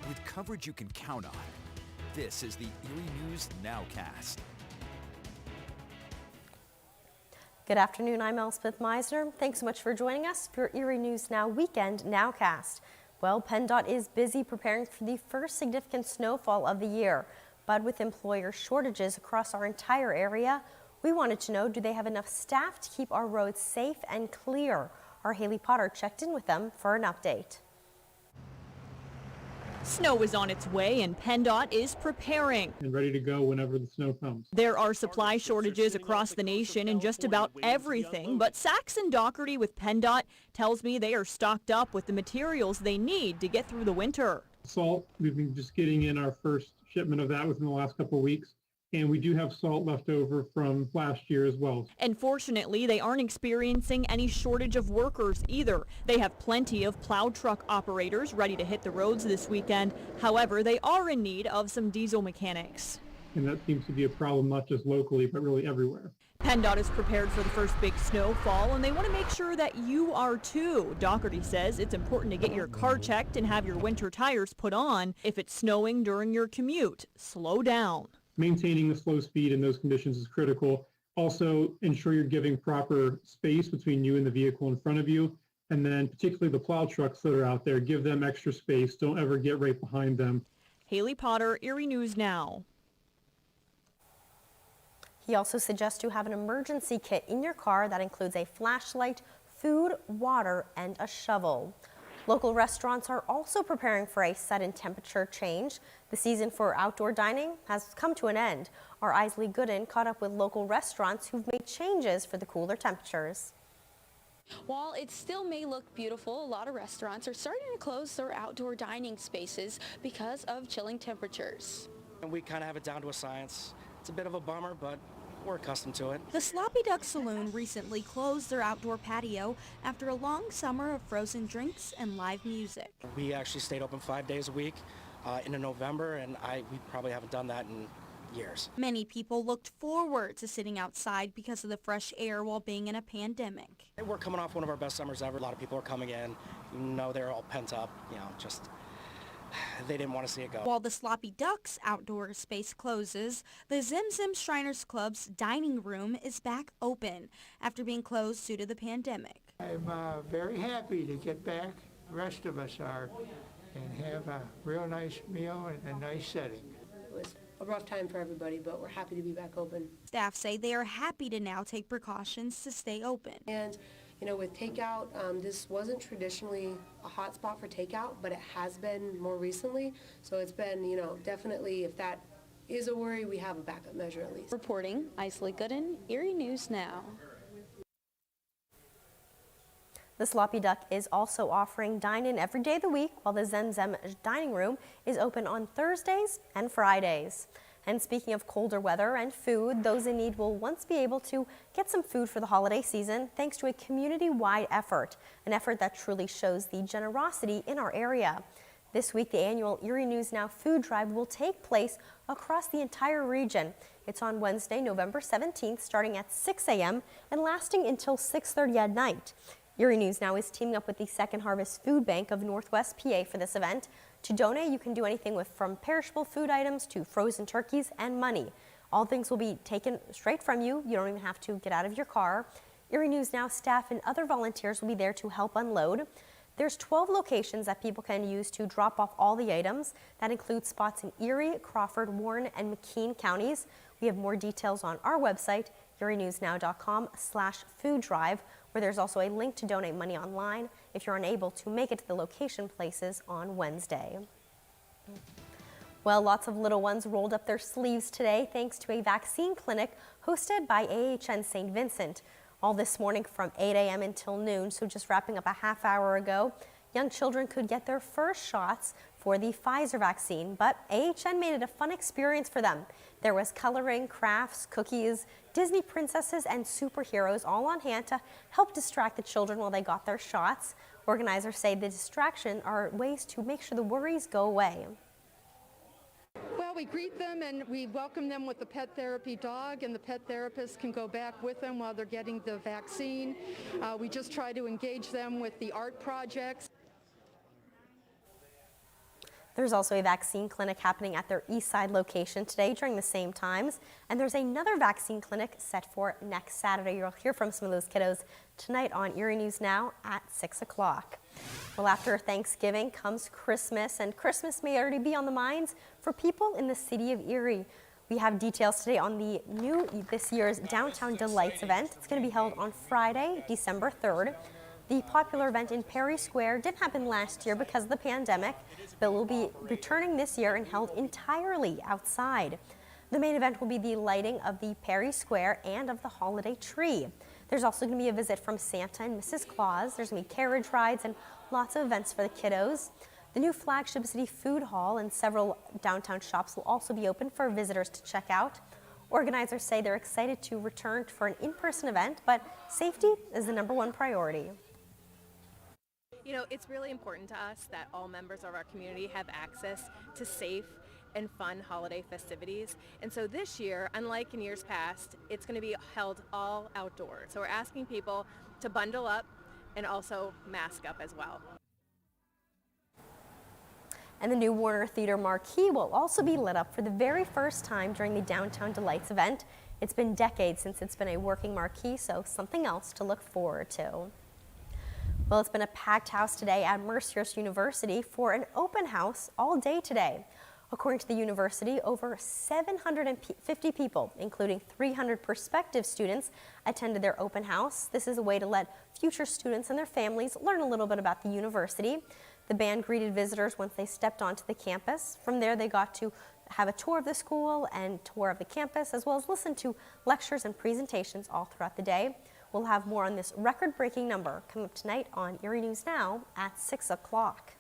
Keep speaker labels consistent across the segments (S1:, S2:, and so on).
S1: with coverage you can count on. This is the Erie News NOWCAST.
S2: Good afternoon, I'm Elspeth Meisner. Thanks so much for joining us for Erie News Now Weekend NOWCAST. Well, PennDOT is busy preparing for the first significant snowfall of the year, but with employer shortages across our entire area, we wanted to know, do they have enough staff to keep our roads safe and clear? Our Haley Potter checked in with them for an update.
S3: Snow is on its way and PennDOT is preparing.
S4: And ready to go whenever the snow comes.
S3: There are supply shortages across the nation in just about everything, but Saxon Doherty with PennDOT tells me they are stocked up with the materials they need to get through the winter.
S4: Salt, we've been just getting in our first shipment of that within the last couple of weeks. And we do have salt left over from last year as well.
S3: And fortunately, they aren't experiencing any shortage of workers either. They have plenty of plow truck operators ready to hit the roads this weekend. However, they are in need of some diesel mechanics.
S4: And that seems to be a problem not just locally, but really everywhere.
S3: PennDOT is prepared for the first big snowfall, and they want to make sure that you are too. Doherty says it's important to get your car checked and have your winter tires put on. If it's snowing during your commute, slow down.
S4: Maintaining the slow speed in those conditions is critical. Also, ensure you're giving proper space between you and the vehicle in front of you. And then particularly the plow trucks that are out there, give them extra space. Don't ever get right behind them.
S3: Haley Potter, Erie News Now.
S2: He also suggests you have an emergency kit in your car that includes a flashlight, food, water, and a shovel. Local restaurants are also preparing for a sudden temperature change. The season for outdoor dining has come to an end. Our Isley Gooden caught up with local restaurants who've made changes for the cooler temperatures.
S5: While it still may look beautiful, a lot of restaurants are starting to close their outdoor dining spaces because of chilling temperatures.
S6: And we kind of have it down to a science. It's a bit of a bummer, but we're accustomed to it.
S7: The Sloppy Duck Saloon recently closed their outdoor patio after a long summer of frozen drinks and live music.
S6: We actually stayed open 5 days a week into November, and we probably haven't done that in years.
S7: Many people looked forward to sitting outside because of the fresh air while being in a pandemic.
S6: We're coming off one of our best summers ever. A lot of people are coming in. You know, they're all pent up, just they didn't want to see it go.
S7: While the Sloppy Ducks outdoor space closes, the Zim Zim Shriners Club's dining room is back open after being closed due to the pandemic.
S8: I'm very happy to get back, the rest of us are, and have a real nice meal in a nice setting.
S9: It was a rough time for everybody, but we're happy to be back open.
S7: Staff say they are happy to now take precautions to stay open.
S9: And with takeout, this wasn't traditionally a hot spot for takeout, but it has been more recently. So it's been, definitely, if that is a worry, we have a backup measure at least.
S5: Reporting, Isley Gooden, Erie News Now.
S2: The Sloppy Duck is also offering dine-in every day of the week, while the Zem Zem dining room is open on Thursdays and Fridays. And speaking of colder weather and food, those in need will once be able to get some food for the holiday season thanks to a community-wide effort, an effort that truly shows the generosity in our area. This week, the annual Erie News Now food drive will take place across the entire region. It's on Wednesday, November 17th, starting at 6 a.m. and lasting until 6:30 at night. Erie News Now is teaming up with the Second Harvest Food Bank of Northwest PA for this event. To donate, you can do anything from perishable food items to frozen turkeys and money. All things will be taken straight from you. You don't even have to get out of your car. Erie News Now staff and other volunteers will be there to help unload. There's 12 locations that people can use to drop off all the items. That includes spots in Erie, Crawford, Warren, and McKean counties. We have more details on our website, erienewsnow.com/food drive, where there's also a link to donate money online if you're unable to make it to the location places on Wednesday. Well, lots of little ones rolled up their sleeves today thanks to a vaccine clinic hosted by AHN St. Vincent. All this morning from 8 a.m. until noon, so just wrapping up a half hour ago, young children could get their first shots for the Pfizer vaccine, but AHN made it a fun experience for them. There was coloring, crafts, cookies, Disney princesses, and superheroes all on hand to help distract the children while they got their shots. Organizers say the distraction are ways to make sure the worries go away.
S10: Well, we greet them and we welcome them with the pet therapy dog, and the pet therapist can go back with them while they're getting the vaccine. We just try to engage them with the art projects.
S2: There's also a vaccine clinic happening at their East Side location today during the same times. And there's another vaccine clinic set for next Saturday. You'll hear from some of those kiddos tonight on Erie News Now at 6 o'clock. Well, after Thanksgiving comes Christmas, and Christmas may already be on the minds for people in the city of Erie. We have details today on this year's Downtown Delights event. It's going to be held on Friday, December 3rd. The popular event in Perry Square didn't happen last year because of the pandemic, but will be returning this year and held entirely outside. The main event will be the lighting of the Perry Square and of the holiday tree. There's also going to be a visit from Santa and Mrs. Claus. There's going to be carriage rides and lots of events for the kiddos. The new flagship city food hall and several downtown shops will also be open for visitors to check out. Organizers say they're excited to return for an in-person event, but safety is the #1 priority.
S11: You know, it's really important to us that all members of our community have access to safe and fun holiday festivities. And so this year, unlike in years past, it's going to be held all outdoors. So we're asking people to bundle up and also mask up as well.
S2: And the new Warner Theater marquee will also be lit up for the very first time during the Downtown Delights event. It's been decades since it's been a working marquee, so something else to look forward to. Well, it's been a packed house today at Mercyhurst University for an open house all day today. According to the university, over 750 people, including 300 prospective students, attended their open house. This is a way to let future students and their families learn a little bit about the university. The band greeted visitors once they stepped onto the campus. From there, they got to have a tour of the school and tour of the campus, as well as listen to lectures and presentations all throughout the day. We'll have more on this record-breaking number coming up tonight on Erie News Now at 6 o'clock.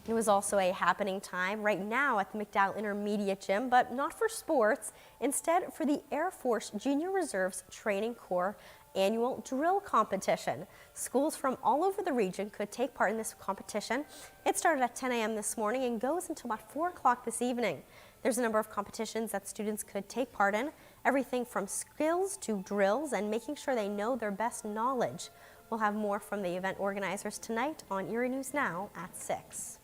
S2: It was also a happening time right now at the McDowell Intermediate Gym, but not for sports. Instead, for the Air Force Junior Reserves Training Corps annual drill competition. Schools from all over the region could take part in this competition. It started at 10 a.m. this morning and goes until about 4 o'clock this evening. There's a number of competitions that students could take part in, everything from skills to drills and making sure they know their best knowledge. We'll have more from the event organizers tonight on Erie News Now at 6.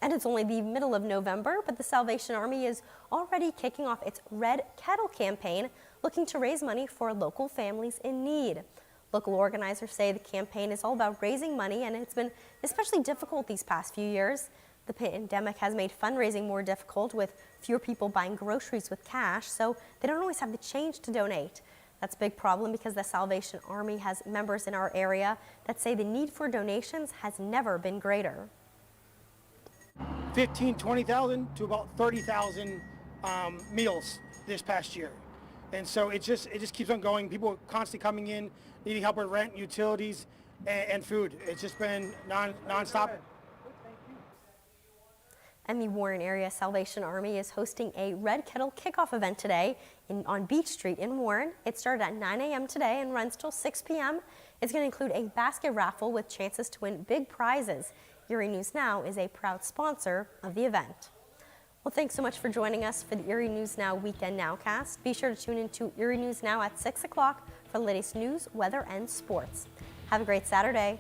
S2: And it's only the middle of November, but the Salvation Army is already kicking off its Red Kettle campaign, looking to raise money for local families in need. Local organizers say the campaign is all about raising money, and it's been especially difficult these past few years. The pandemic has made fundraising more difficult, with fewer people buying groceries with cash, so they don't always have the change to donate. That's a big problem because the Salvation Army has members in our area that say the need for donations has never been greater.
S6: 15, 20,000 to about 30,000 meals this past year. And so it just keeps on going. People are constantly coming in, needing help with rent, utilities, and food. It's just been nonstop.
S2: And the Warren Area Salvation Army is hosting a Red Kettle kickoff event today on Beach Street in Warren. It started at 9 a.m. today and runs till 6 p.m. It's going to include a basket raffle with chances to win big prizes. Erie News Now is a proud sponsor of the event. Well, thanks so much for joining us for the Erie News Now Weekend Nowcast. Be sure to tune in to Erie News Now at 6 o'clock for the latest news, weather, and sports. Have a great Saturday.